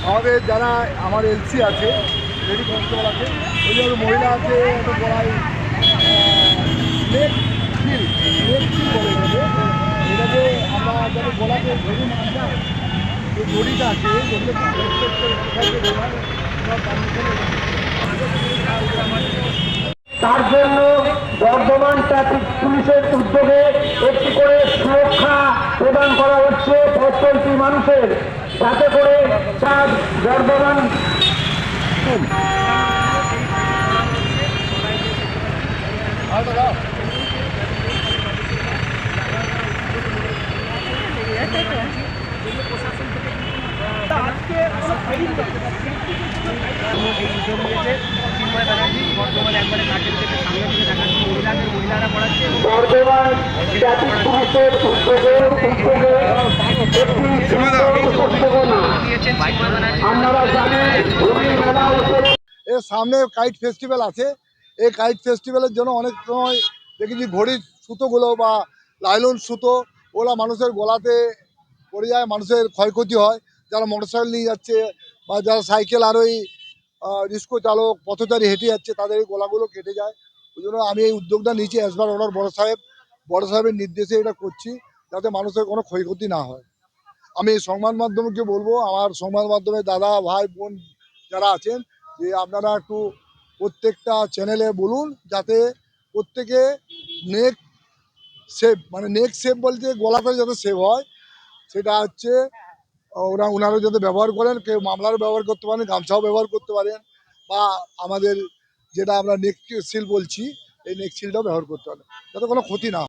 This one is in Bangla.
আমাদের যারা আমার এলসি আছে, লেডি কনস্টেবল আছে, ওই যে মহিলা আছে, একটা গলায় নেক সিল, নেক সিল বলে এটাকে আমরা যাতে গলাতে ধরি না যায়, এই দড়িটা আছে, এই তার জন্য বর্ধমান ট্রাফিক পুলিশের উদ্যোগে একটি করে সুরক্ষা প্রদান করা হচ্ছে পথচলতি মানুষের, যাতে করে তার বর্ধমান বর্ধমান ট্রাফিক পুলিশের উদ্যোগে আপনারা জানেন এর সামনে কাইট ফেস্টিভ্যাল আছে। এই কাইট ফেস্টিভ্যালের জন্য অনেক সময় দেখেছি ঘড়ির সুতোগুলো বা লাইলন সুতো ওগুলো মানুষের গলাতে পড়ে যায়, মানুষের ক্ষয়ক্ষতি হয়। যারা মোটরসাইকেল নিয়ে যাচ্ছে বা যারা সাইকেল আর ওই রিস্কো চালক পথচারী হেঁটে যাচ্ছে, তাদের এই গলাগুলো কেটে যায়। ওই জন্য আমি এই উদ্যোগটা নিয়েছি অ্যাজবার অর্ডার বড় সাহেবের নির্দেশে এটা করছি, যাতে মানুষের কোনো ক্ষয়ক্ষতি না হয়। আমি সংবাদ মাধ্যমকে বলবো, আমার সংবাদ মাধ্যমে দাদা ভাই বোন যারা আছেন, যে আপনারা একটু প্রত্যেকটা চ্যানেলে বলুন যাতে প্রত্যেকে নেক সেভ, মানে নেক সেভ বলতে গলাতে যাতে সেভ হয়, সেটা হচ্ছে ওনারা যাতে ব্যবহার করেন। কেউ মামলারও ব্যবহার করতে পারেন, গামছাও ব্যবহার করতে পারেন, বা আমাদের যেটা আমরা নেক সিল বলছি, এই নেক সিলটাও ব্যবহার করতে পারেন, যাতে কোনো ক্ষতি না হয়।